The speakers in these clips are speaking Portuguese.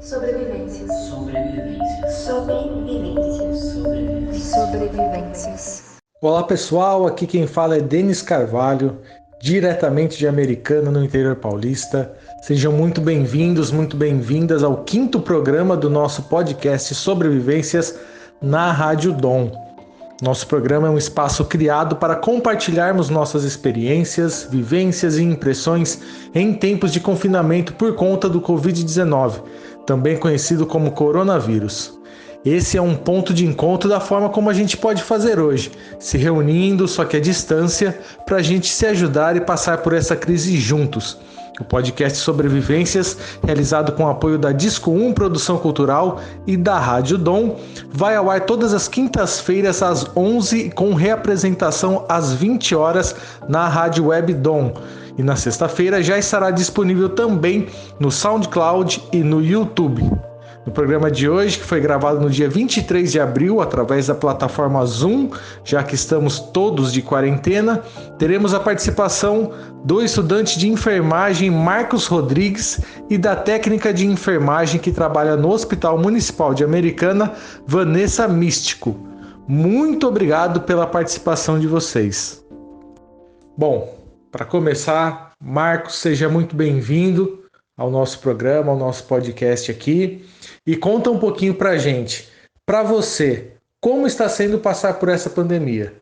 Sobrevivências. Sobrevivências. Olá pessoal, aqui quem fala é Denis Carvalho, diretamente de Americana, no interior paulista. Sejam muito bem-vindos, muito bem-vindas ao quinto programa do nosso podcast Sobrevivências na Rádio Dom. Nosso programa é um espaço criado para compartilharmos nossas experiências, vivências e impressões em tempos de confinamento por conta do Covid-19, também conhecido como coronavírus. Esse é um ponto de encontro da forma como a gente pode fazer hoje, se reunindo, só que à distância, para a gente se ajudar e passar por essa crise juntos. O podcast Sobrevivências, realizado com o apoio da Disco 1 Produção Cultural e da Rádio Dom, vai ao ar todas as quintas-feiras às 11 com reapresentação às 20 horas na Rádio Web Dom. E na sexta-feira já estará disponível também no SoundCloud e no YouTube. No programa de hoje, que foi gravado no dia 23 de abril através da plataforma Zoom, já que estamos todos de quarentena, teremos a participação do estudante de enfermagem Marcos Rodrigues e da técnica de enfermagem que trabalha no Hospital Municipal de Americana, Vanessa Místico. Muito obrigado pela participação de vocês. Bom, para começar, Marcos, seja muito bem-vindo ao nosso programa, ao nosso podcast aqui. E conta um pouquinho para a gente, para você, como está sendo passar por essa pandemia?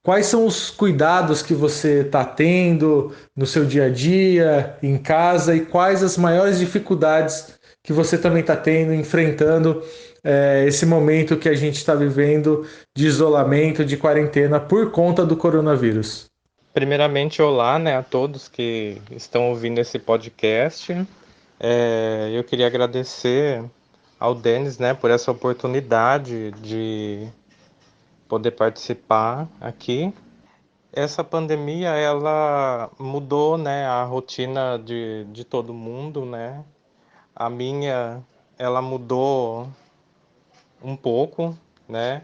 Quais são os cuidados que você está tendo no seu dia a dia, em casa, e quais as maiores dificuldades que você também está tendo, enfrentando esse momento que a gente está vivendo de isolamento, de quarentena por conta do coronavírus? Primeiramente, olá, né, a todos que estão ouvindo esse podcast. Eu queria agradecer ao Denis, né, por essa oportunidade de poder participar aqui. Essa pandemia, ela mudou, né, a rotina de todo mundo, né? A minha, ela mudou um pouco, né?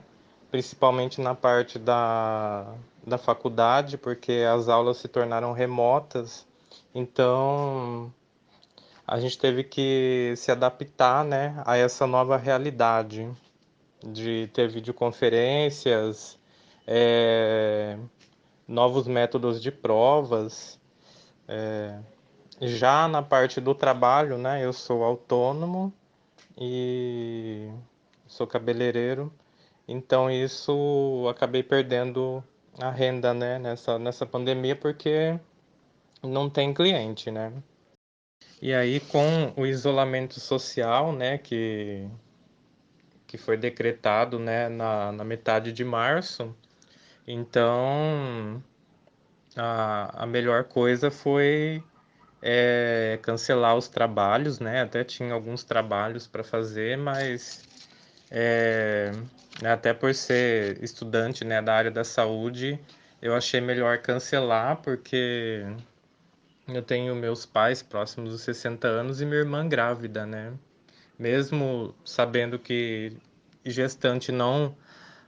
Principalmente na parte da faculdade, porque as aulas se tornaram remotas. Então, a gente teve que se adaptar, né, a essa nova realidade de ter videoconferências, novos métodos de provas. Já na parte do trabalho, né, eu sou autônomo e sou cabeleireiro, então isso acabei perdendo a renda, né, nessa pandemia porque não tem cliente, né? E aí com o isolamento social, né, que foi decretado, né, na metade de março, então a melhor coisa foi cancelar os trabalhos, né? Até tinha alguns trabalhos para fazer, mas é, até por ser estudante, né, da área da saúde, eu achei melhor cancelar, porque eu tenho meus pais próximos dos 60 anos e minha irmã grávida, né? Mesmo sabendo que gestante não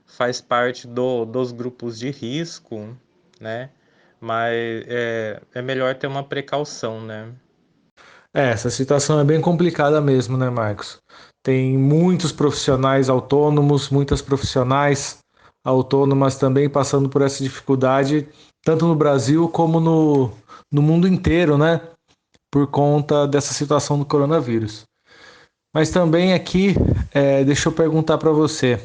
faz parte dos grupos de risco, né? Mas é melhor ter uma precaução, né? Essa situação é bem complicada mesmo, né, Marcos? Tem muitos profissionais autônomos, muitas profissionais autônomas também passando por essa dificuldade, tanto no Brasil como no mundo inteiro, né? Por conta dessa situação do coronavírus. Mas também aqui, deixa eu perguntar para você.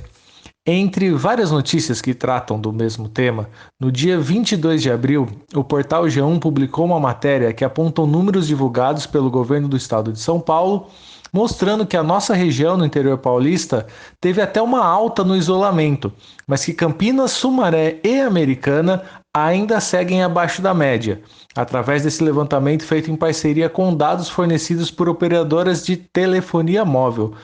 Entre várias notícias que tratam do mesmo tema, no dia 22 de abril, o portal G1 publicou uma matéria que apontou números divulgados pelo governo do estado de São Paulo, mostrando que a nossa região no interior paulista teve até uma alta no isolamento, mas que Campinas, Sumaré e Americana ainda seguem abaixo da média, através desse levantamento feito em parceria com dados fornecidos por operadoras de telefonia móvel.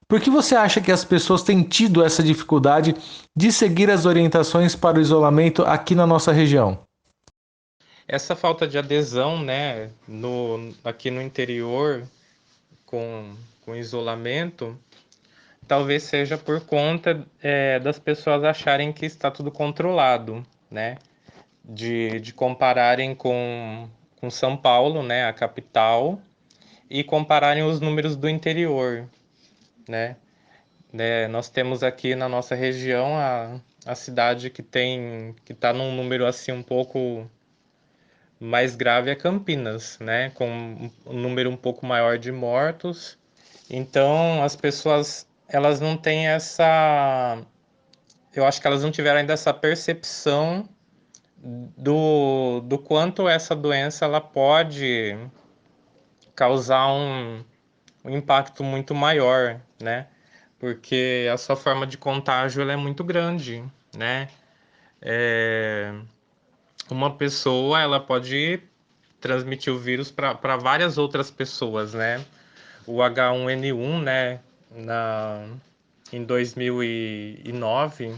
Por que você acha que as pessoas têm tido essa dificuldade de seguir as orientações para o isolamento aqui na nossa região? Essa falta de adesão, né, aqui no interior, com isolamento, talvez seja por conta das pessoas acharem que está tudo controlado, né? De compararem com São Paulo, né, a capital, e compararem os números do interior. né? Nós temos aqui na nossa região a cidade que está num número assim um pouco mais grave é Campinas, né? Com um número um pouco maior de mortos. Então as pessoas elas não têm eu acho que elas não tiveram ainda essa percepção do quanto essa doença ela pode causar um impacto muito maior, né? Porque a sua forma de contágio ela é muito grande, né? É, uma pessoa ela pode transmitir o vírus para várias outras pessoas, né? O H1N1, né? Em 2009,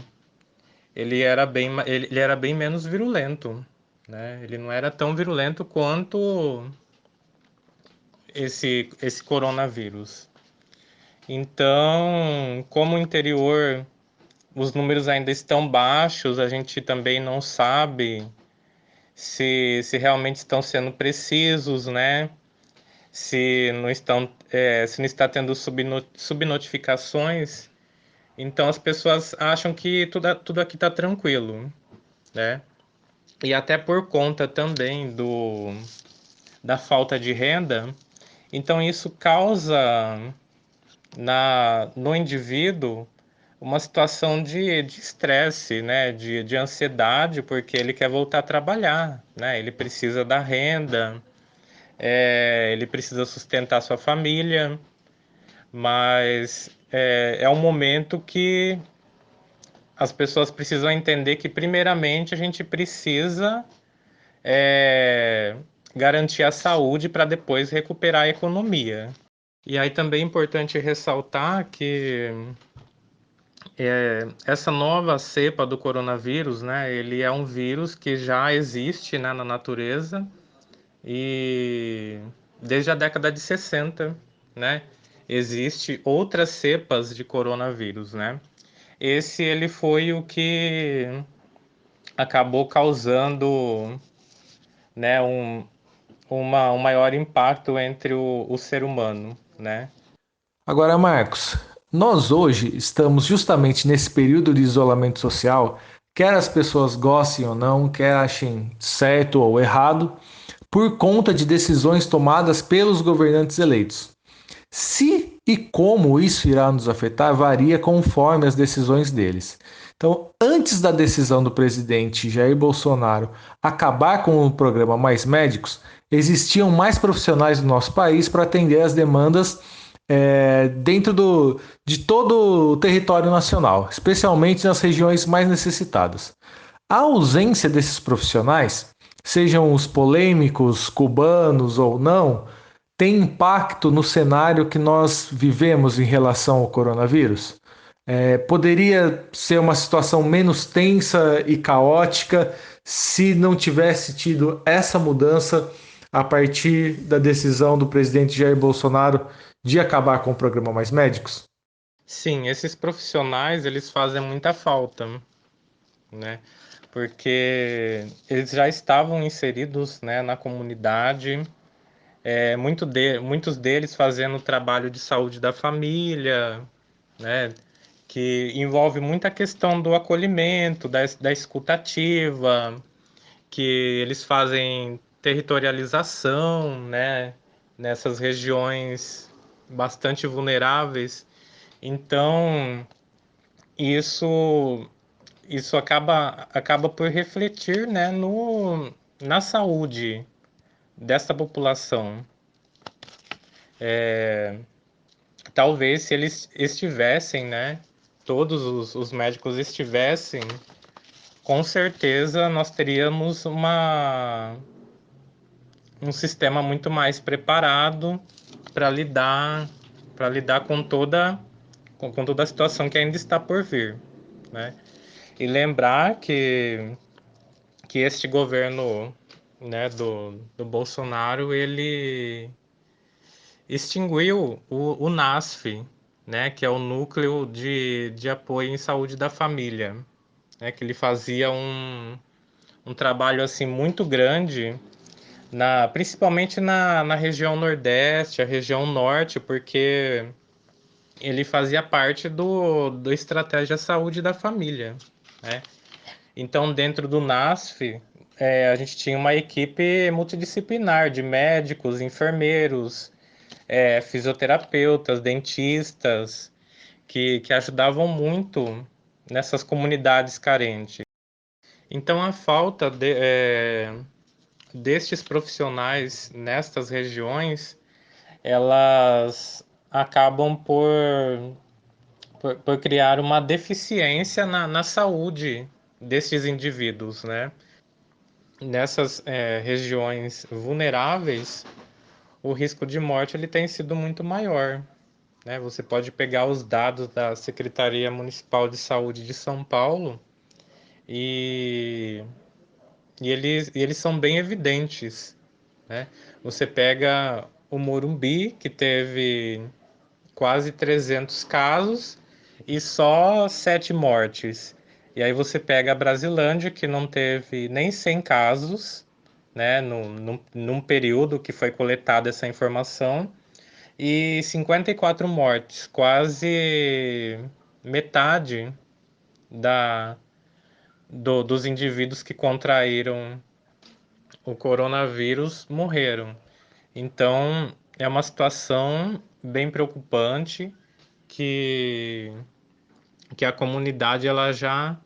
ele era bem menos virulento, né? Ele não era tão virulento quanto esse coronavírus. Então, como o interior os números ainda estão baixos, a gente também não sabe se realmente estão sendo precisos, né? Se não está tendo subnotificações, então as pessoas acham que tudo aqui está tranquilo, né? E até por conta também da falta de renda, então isso causa no indivíduo uma situação de estresse, né? De ansiedade, porque ele quer voltar a trabalhar, né? Ele precisa da renda, ele precisa sustentar sua família, mas é um momento que as pessoas precisam entender que, primeiramente, a gente precisa é, garantir a saúde para depois recuperar a economia. E aí também é importante ressaltar que essa nova cepa do coronavírus, né, ele é um vírus que já existe, né, na natureza e desde a década de 60, né, existe outras cepas de coronavírus, né. Esse ele foi o que acabou causando, né, um maior impacto entre o ser humano, né. Agora, Marcos, nós hoje estamos justamente nesse período de isolamento social, quer as pessoas gostem ou não, quer achem certo ou errado, por conta de decisões tomadas pelos governantes eleitos. Se e como isso irá nos afetar varia conforme as decisões deles. Então, antes da decisão do presidente Jair Bolsonaro acabar com o programa Mais Médicos, existiam mais profissionais no nosso país para atender as demandas dentro de todo o território nacional, especialmente nas regiões mais necessitadas. A ausência desses profissionais, sejam os polêmicos, cubanos ou não, tem impacto no cenário que nós vivemos em relação ao coronavírus? Poderia ser uma situação menos tensa e caótica se não tivesse tido essa mudança a partir da decisão do presidente Jair Bolsonaro de acabar com o programa Mais Médicos? Sim, esses profissionais eles fazem muita falta, né? Porque eles já estavam inseridos, né, na comunidade, muitos deles fazendo o trabalho de saúde da família, né, que envolve muita questão do acolhimento, da escutativa, que eles fazem territorialização, né, nessas regiões bastante vulneráveis. Então, isso isso acaba por refletir, né, na saúde dessa população. Talvez se eles estivessem, né, todos os médicos estivessem, com certeza nós teríamos um sistema muito mais preparado para lidar com toda a situação que ainda está por vir, né? E lembrar que este governo, né, do Bolsonaro, ele extinguiu o NASF, né, que é o Núcleo de Apoio em Saúde da Família, né, que ele fazia um trabalho assim muito grande, principalmente na região Nordeste, a região Norte, porque ele fazia parte do Estratégia Saúde da Família, né? Então, dentro do NASF, a gente tinha uma equipe multidisciplinar de médicos, enfermeiros, fisioterapeutas, dentistas, que ajudavam muito nessas comunidades carentes. Então, a falta destes profissionais nestas regiões, elas acabam por criar uma deficiência na saúde desses indivíduos, né? Nessas regiões vulneráveis, o risco de morte ele tem sido muito maior, né? Você pode pegar os dados da Secretaria Municipal de Saúde de São Paulo e, eles são bem evidentes, né? Você pega o Morumbi, que teve quase 300 casos e só 7 mortes. E aí você pega a Brasilândia, que não teve nem 100 casos, né, num período que foi coletada essa informação, e 54 mortes, quase metade da, dos indivíduos que contraíram o coronavírus morreram. Então, é uma situação bem preocupante que, que a comunidade ela já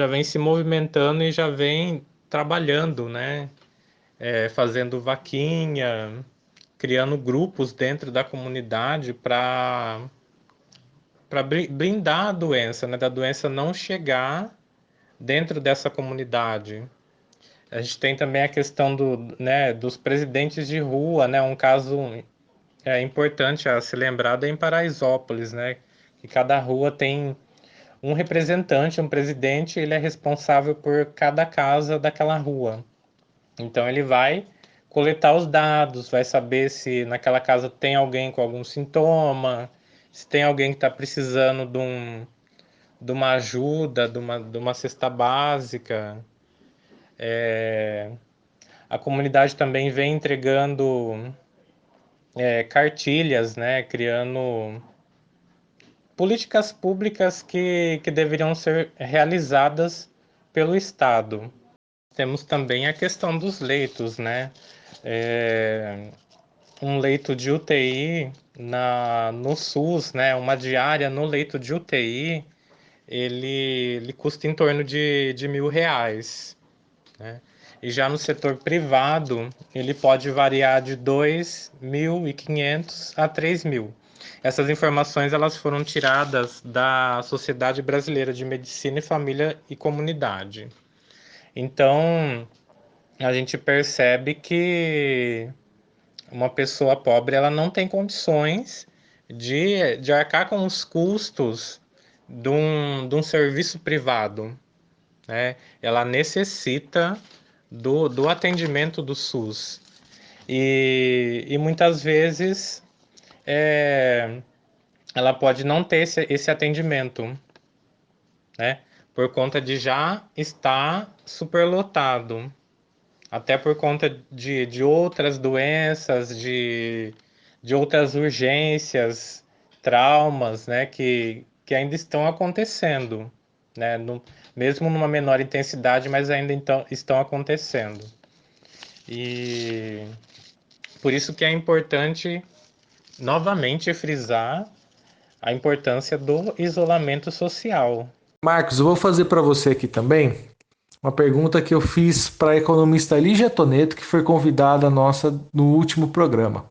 vem se movimentando e já vem trabalhando, né? Fazendo vaquinha, criando grupos dentro da comunidade para blindar a doença, né? Da doença não chegar dentro dessa comunidade. A gente tem também a questão né, dos presidentes de rua, né? Um caso importante a se lembrar em Paraisópolis, né? Que cada rua tem um representante, um presidente, ele é responsável por cada casa daquela rua. Então ele vai coletar os dados, vai saber se naquela casa tem alguém com algum sintoma, se tem alguém que está precisando de uma ajuda, de uma cesta básica. A comunidade também vem entregando cartilhas, né, criando políticas públicas que deveriam ser realizadas pelo Estado. Temos também a questão dos leitos, né? Um leito de UTI no SUS, né? Uma diária no leito de UTI, ele custa em torno de R$ 1.000, né? E já no setor privado, ele pode variar de 2.500 a 3.000. Essas informações elas foram tiradas da Sociedade Brasileira de Medicina e Família e Comunidade. Então, a gente percebe que uma pessoa pobre ela não tem condições de arcar com os custos de um serviço privado, né? Ela necessita do atendimento do SUS. E muitas vezes ela pode não ter esse atendimento, né? Por conta de já estar superlotado. Até por conta de outras doenças, de outras urgências, traumas, né? Que ainda estão acontecendo, né? Mesmo numa menor intensidade, mas ainda estão acontecendo. E por isso que é importante novamente frisar a importância do isolamento social. Marcos, eu vou fazer para você aqui também uma pergunta que eu fiz para a economista Lígia Toneto, que foi convidada nossa no último programa.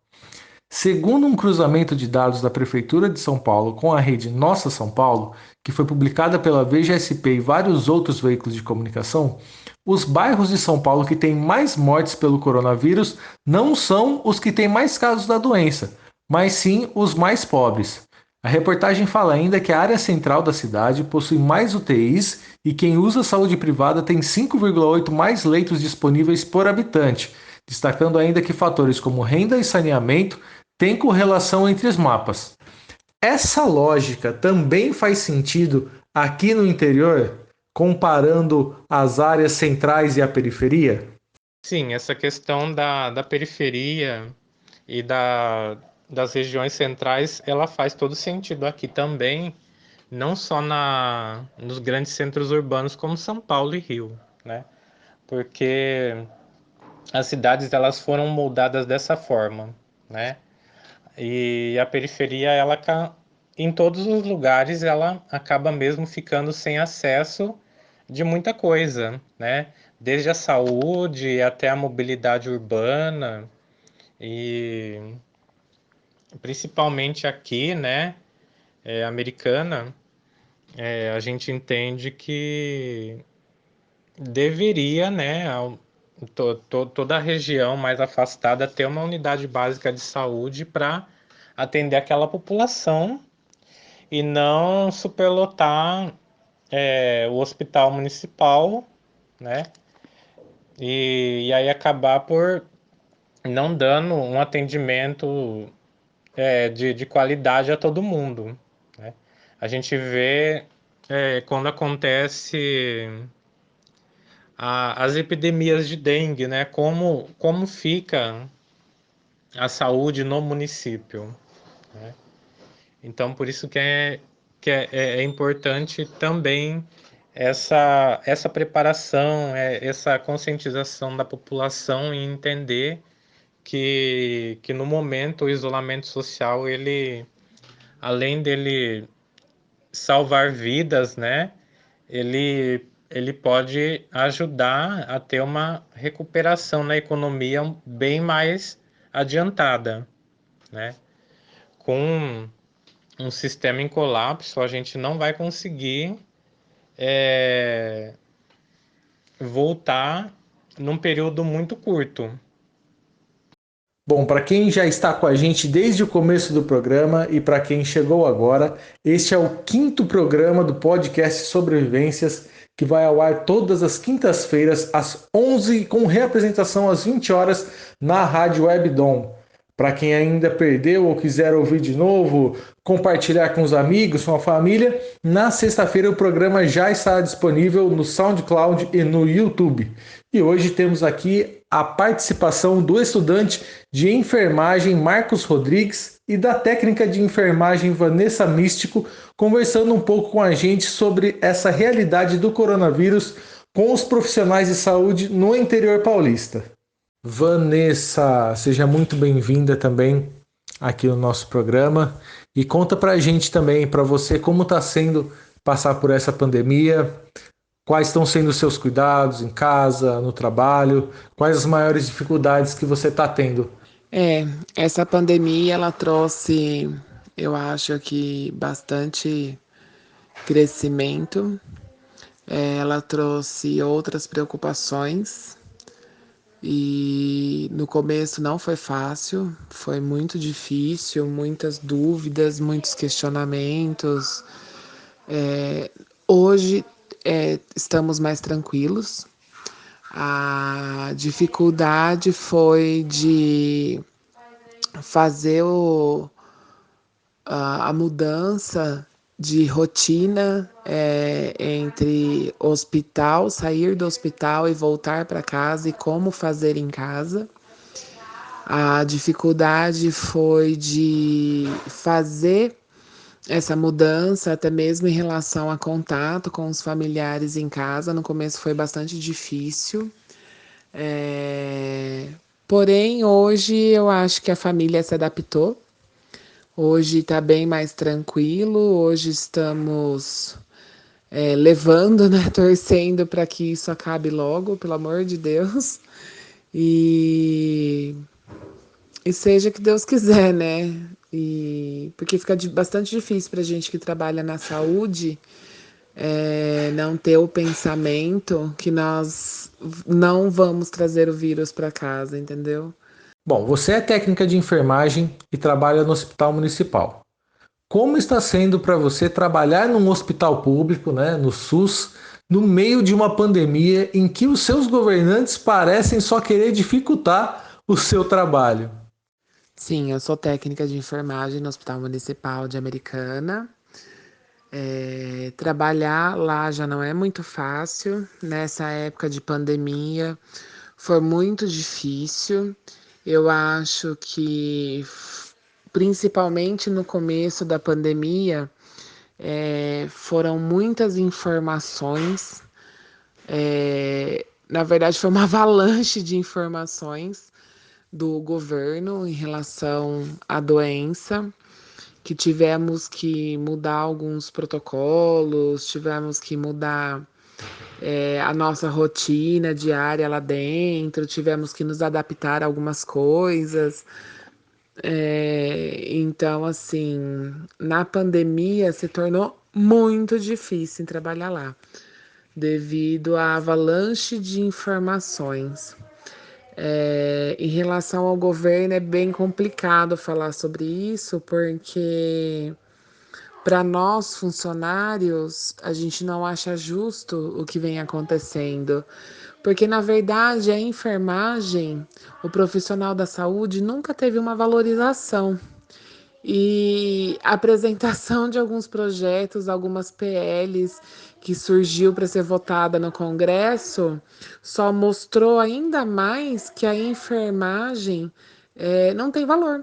Segundo um cruzamento de dados da Prefeitura de São Paulo com a rede Nossa São Paulo, que foi publicada pela VGSP e vários outros veículos de comunicação, os bairros de São Paulo que têm mais mortes pelo coronavírus não são os que têm mais casos da doença, mas sim os mais pobres. A reportagem fala ainda que a área central da cidade possui mais UTIs e quem usa saúde privada tem 5,8 mais leitos disponíveis por habitante, destacando ainda que fatores como renda e saneamento têm correlação entre os mapas. Essa lógica também faz sentido aqui no interior, comparando as áreas centrais e a periferia? Sim, essa questão da periferia e das regiões centrais, ela faz todo sentido aqui também, não só nos grandes centros urbanos como São Paulo e Rio, né? Porque as cidades elas foram moldadas dessa forma, né? E a periferia, em todos os lugares, ela acaba mesmo ficando sem acesso de muita coisa, né? Desde a saúde até a mobilidade urbana e principalmente aqui, né, americana, a gente entende que deveria, né, toda a região mais afastada ter uma unidade básica de saúde para atender aquela população e não superlotar o hospital municipal, né? E aí acabar por não dando um atendimento de qualidade a todo mundo, né? A gente vê quando acontece as epidemias de dengue, né? Como fica a saúde no município, né? Então, por isso que é importante também essa preparação, essa conscientização da população em entender que no momento o isolamento social, ele, além dele salvar vidas, né, ele pode ajudar a ter uma recuperação na economia bem mais adiantada, né? Com um sistema em colapso, a gente não vai conseguir é, voltar num período muito curto. Bom, para quem já está com a gente desde o começo do programa e para quem chegou agora, este é o quinto programa do podcast Sobrevivências, que vai ao ar todas as quintas-feiras, às 11, com reapresentação às 20 horas, na Rádio Webdom. Para quem ainda perdeu ou quiser ouvir de novo, compartilhar com os amigos, com a família, na sexta-feira o programa já está disponível no SoundCloud e no YouTube. E hoje temos aqui a participação do estudante de enfermagem Marcos Rodrigues e da técnica de enfermagem Vanessa Místico, conversando um pouco com a gente sobre essa realidade do coronavírus com os profissionais de saúde no interior paulista. Vanessa, seja muito bem-vinda também aqui no nosso programa e conta pra gente também, para você, como está sendo passar por essa pandemia, quais estão sendo os seus cuidados em casa, no trabalho, quais as maiores dificuldades que você está tendo. Essa pandemia ela trouxe, eu acho que bastante crescimento, ela trouxe outras preocupações e no começo não foi fácil, foi muito difícil, muitas dúvidas, muitos questionamentos. Hoje estamos mais tranquilos. A dificuldade foi de fazer a mudança de rotina entre hospital, sair do hospital e voltar para casa e como fazer em casa. A dificuldade foi de fazer essa mudança, até mesmo em relação a contato com os familiares em casa. No começo foi bastante difícil. Porém, hoje eu acho que a família se adaptou. Hoje está bem mais tranquilo. Hoje estamos levando, né, torcendo para que isso acabe logo, pelo amor de Deus. E, e seja que Deus quiser, né? Porque fica bastante difícil para a gente que trabalha na saúde não ter o pensamento que nós não vamos trazer o vírus para casa, entendeu? Bom, você é técnica de enfermagem e trabalha no hospital municipal. Como está sendo para você trabalhar num hospital público, né, no SUS, no meio de uma pandemia em que os seus governantes parecem só querer dificultar o seu trabalho? Sim, eu sou técnica de enfermagem no Hospital Municipal de Americana. Trabalhar lá já não é muito fácil. Nessa época de pandemia foi muito difícil. Eu acho que principalmente no começo da pandemia, foram muitas informações. Na verdade, foi uma avalanche de informações do governo em relação à doença, que tivemos que mudar alguns protocolos, tivemos que mudar a nossa rotina diária lá dentro, tivemos que nos adaptar a algumas coisas. Então, assim, na pandemia se tornou muito difícil trabalhar lá, devido à avalanche de informações. Em relação ao governo, é bem complicado falar sobre isso, porque para nós funcionários, a gente não acha justo o que vem acontecendo, porque na verdade a enfermagem, o profissional da saúde nunca teve uma valorização. E a apresentação de alguns projetos, algumas PLs que surgiu para ser votada no Congresso, só mostrou ainda mais que a enfermagem não tem valor.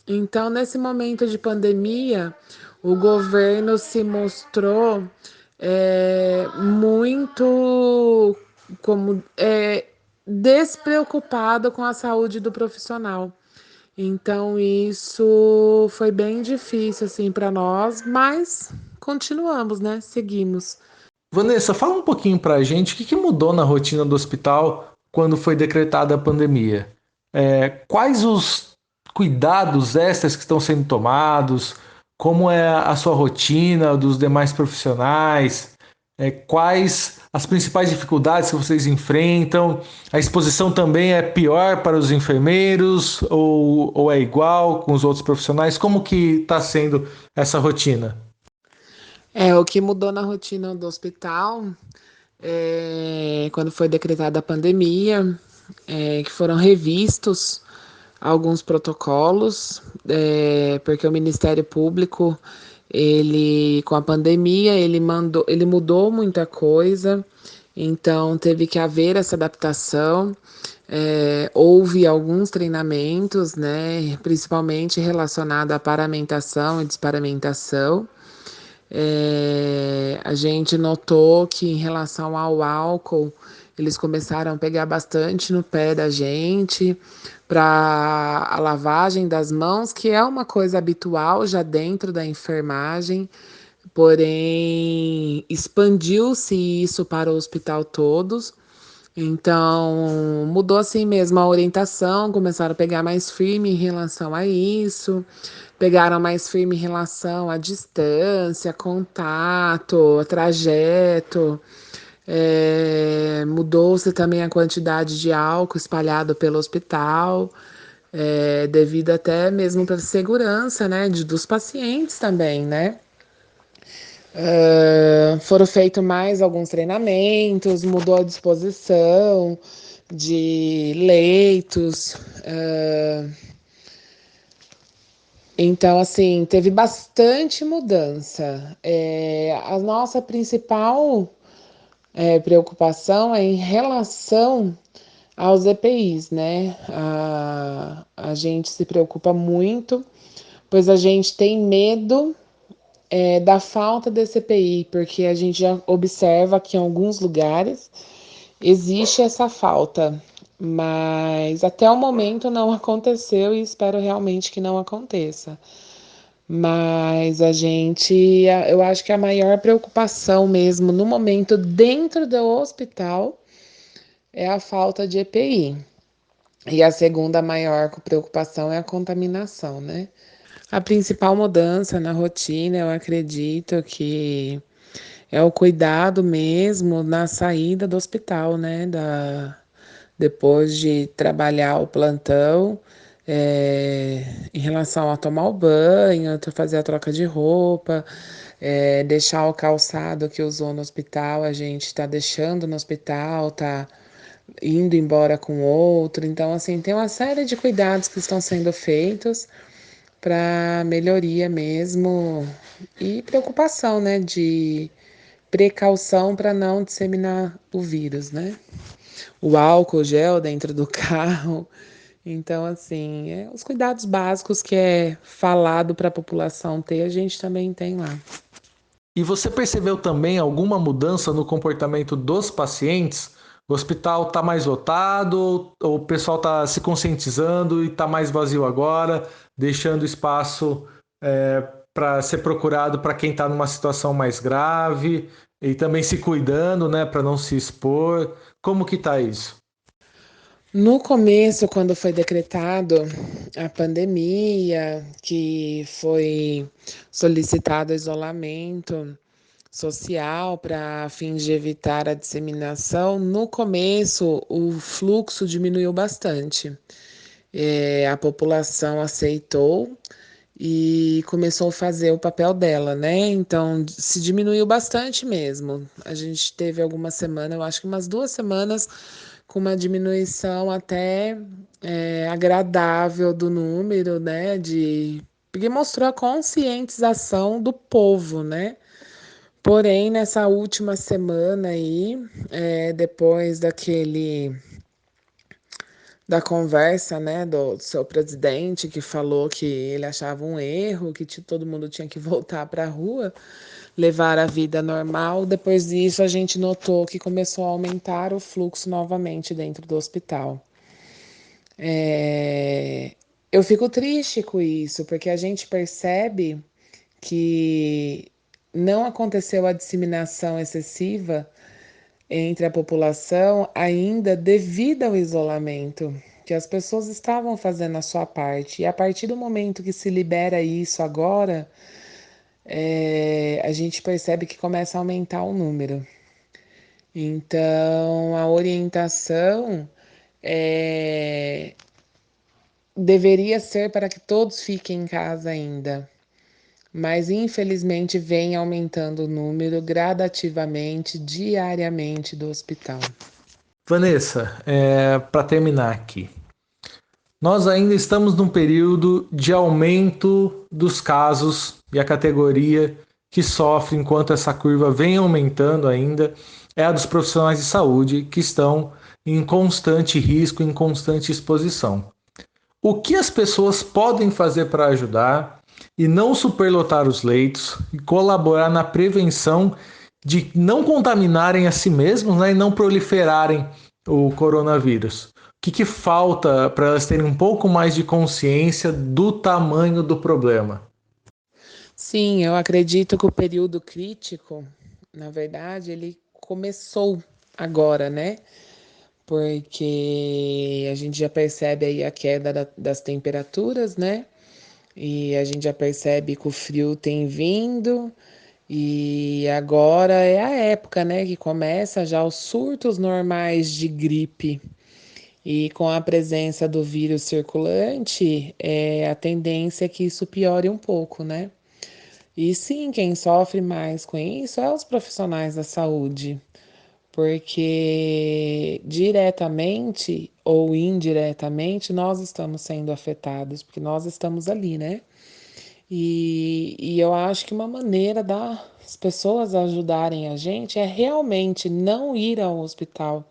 Então, nesse momento de pandemia, o governo se mostrou muito como despreocupado com a saúde do profissional. Então, isso foi bem difícil assim para nós, mas continuamos, né? Seguimos. Vanessa, fala um pouquinho para a gente o que mudou na rotina do hospital quando foi decretada a pandemia. Quais os cuidados extras que estão sendo tomados? Como é a sua rotina dos demais profissionais? Quais as principais dificuldades que vocês enfrentam? A exposição também é pior para os enfermeiros ou é igual com os outros profissionais? Como que está sendo essa rotina? O que mudou na rotina do hospital quando foi decretada a pandemia, que foram revistos alguns protocolos, porque o Ministério Público, ele com a pandemia, ele mudou muita coisa, então teve que haver essa adaptação. Houve alguns treinamentos, né, principalmente relacionado à paramentação e desparamentação. A gente notou que em relação ao álcool, eles começaram a pegar bastante no pé da gente para a lavagem das mãos, que é uma coisa habitual já dentro da enfermagem, porém expandiu-se isso para o hospital todos. Então, mudou assim mesmo a orientação, começaram a pegar mais firme em relação a isso, pegaram mais firme em relação à distância, contato, trajeto. Mudou-se também a quantidade de álcool espalhado pelo hospital, devido até mesmo para segurança, né, dos pacientes também, né? Foram feitos mais alguns treinamentos, mudou a disposição de leitos. Então, assim, teve bastante mudança. A nossa principal preocupação é em relação aos EPIs, né? A gente se preocupa muito, pois a gente tem medo da falta desse EPI, porque a gente já observa que em alguns lugares existe essa falta, mas até o momento não aconteceu e espero realmente que não aconteça. Mas eu acho que a maior preocupação mesmo no momento dentro do hospital é a falta de EPI. E a segunda maior preocupação é a contaminação, né? A principal mudança na rotina, eu acredito que é o cuidado mesmo na saída do hospital, né? Depois de trabalhar o plantão, em relação a tomar o banho, fazer a troca de roupa, deixar o calçado que usou no hospital, a gente está deixando no hospital, tá indo embora com outro. Então, assim, tem uma série de cuidados que estão sendo feitos para melhoria mesmo e preocupação, né, de precaução para não disseminar o vírus, né? O álcool gel dentro do carro. Então, assim, os cuidados básicos que é falado para a população ter, a gente também tem lá. E você percebeu também alguma mudança no comportamento dos pacientes? O hospital está mais lotado, ou o pessoal está se conscientizando e está mais vazio agora, deixando espaço para ser procurado para quem está numa situação mais grave e também se cuidando, né, para não se expor. Como que está isso? No começo, quando foi decretado a pandemia, que foi solicitado isolamento social para fins de evitar a disseminação, no começo o fluxo diminuiu bastante. A população aceitou e começou a fazer o papel dela, né? Então se diminuiu bastante mesmo. A gente teve algumas semanas, eu acho que umas 2 semanas, com uma diminuição até agradável do número, né? Porque mostrou a conscientização do povo, né? Porém, nessa última semana aí, depois da conversa, né, do seu presidente, que falou que ele achava um erro, que todo mundo tinha que voltar para a rua, levar a vida normal. Depois disso, a gente notou que começou a aumentar o fluxo novamente dentro do hospital. Eu fico triste com isso, porque a gente percebe que não aconteceu a disseminação excessiva entre a população ainda devido ao isolamento, que as pessoas estavam fazendo a sua parte. E a partir do momento que se libera isso agora, a gente percebe que começa a aumentar o número. Então, a orientação deveria ser para que todos fiquem em casa ainda, mas infelizmente vem aumentando o número gradativamente, diariamente do hospital. Vanessa, para terminar aqui, nós ainda estamos num período de aumento dos casos e a categoria que sofre enquanto essa curva vem aumentando ainda é a dos profissionais de saúde que estão em constante risco, em constante exposição. O que as pessoas podem fazer para ajudar e não superlotar os leitos e colaborar na prevenção de não contaminarem a si mesmos, né, e não proliferarem o coronavírus? O que falta para elas terem um pouco mais de consciência do tamanho do problema? Sim, eu acredito que o período crítico, na verdade, ele começou agora, né? Porque a gente já percebe aí a queda das temperaturas, né? E a gente já percebe que o frio tem vindo, e agora é a época, né, que começa já os surtos normais de gripe. E com a presença do vírus circulante, a tendência é que isso piore um pouco, né? E sim, quem sofre mais com isso é os profissionais da saúde, porque diretamente ou indiretamente nós estamos sendo afetados, porque nós estamos ali, né? E eu acho que uma maneira das pessoas ajudarem a gente é realmente não ir ao hospital,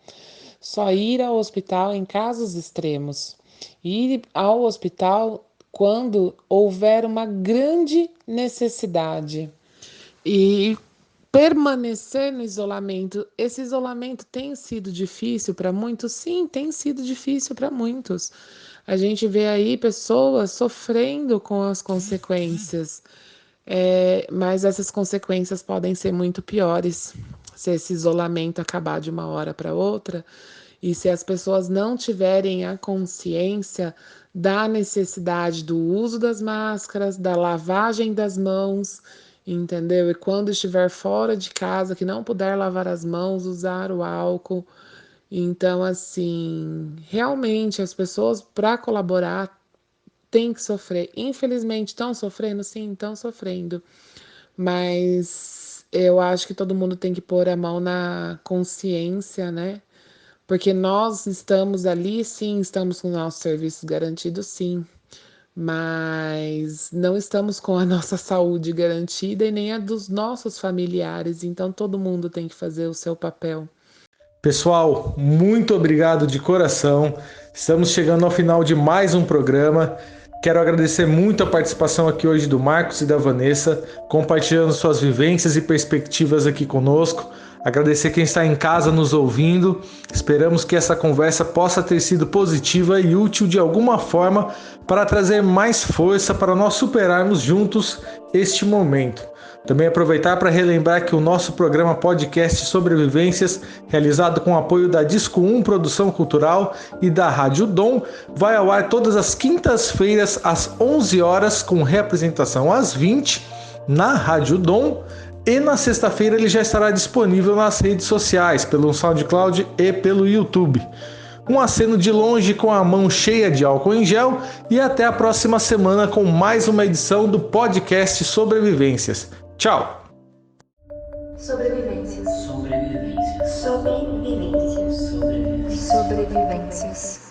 só ir ao hospital em casos extremos. Ir ao hospital quando houver uma grande necessidade e permanecer no isolamento. Esse isolamento tem sido difícil para muitos? Sim, tem sido difícil para muitos. A gente vê aí pessoas sofrendo com as consequências, mas essas consequências podem ser muito piores se esse isolamento acabar de uma hora para outra e se as pessoas não tiverem a consciência da necessidade do uso das máscaras, da lavagem das mãos, entendeu? E quando estiver fora de casa, que não puder lavar as mãos, usar o álcool. Então, assim, realmente as pessoas, para colaborar, têm que sofrer. Infelizmente, estão sofrendo? Sim, estão sofrendo. Mas eu acho que todo mundo tem que pôr a mão na consciência, né? Porque nós estamos ali, sim, estamos com nossos serviços garantidos, sim, mas não estamos com a nossa saúde garantida e nem a dos nossos familiares, então todo mundo tem que fazer o seu papel. Pessoal, muito obrigado de coração. Estamos chegando ao final de mais um programa. Quero agradecer muito a participação aqui hoje do Marcos e da Vanessa, compartilhando suas vivências e perspectivas aqui conosco. Agradecer quem está em casa nos ouvindo. Esperamos que essa conversa possa ter sido positiva e útil de alguma forma para trazer mais força para nós superarmos juntos este momento. Também aproveitar para relembrar que o nosso programa podcast Sobrevivências, realizado com o apoio da Disco 1 Produção Cultural e da Rádio Dom, vai ao ar todas as quintas-feiras às 11 horas, com reapresentação às 20 na Rádio Dom, e na sexta-feira ele já estará disponível nas redes sociais, pelo SoundCloud e pelo YouTube. Um aceno de longe com a mão cheia de álcool em gel e até a próxima semana com mais uma edição do podcast Sobrevivências. Tchau! Sobrevivências. Sobrevivências. Sobrevivências. Sobrevivências. Sobrevivências.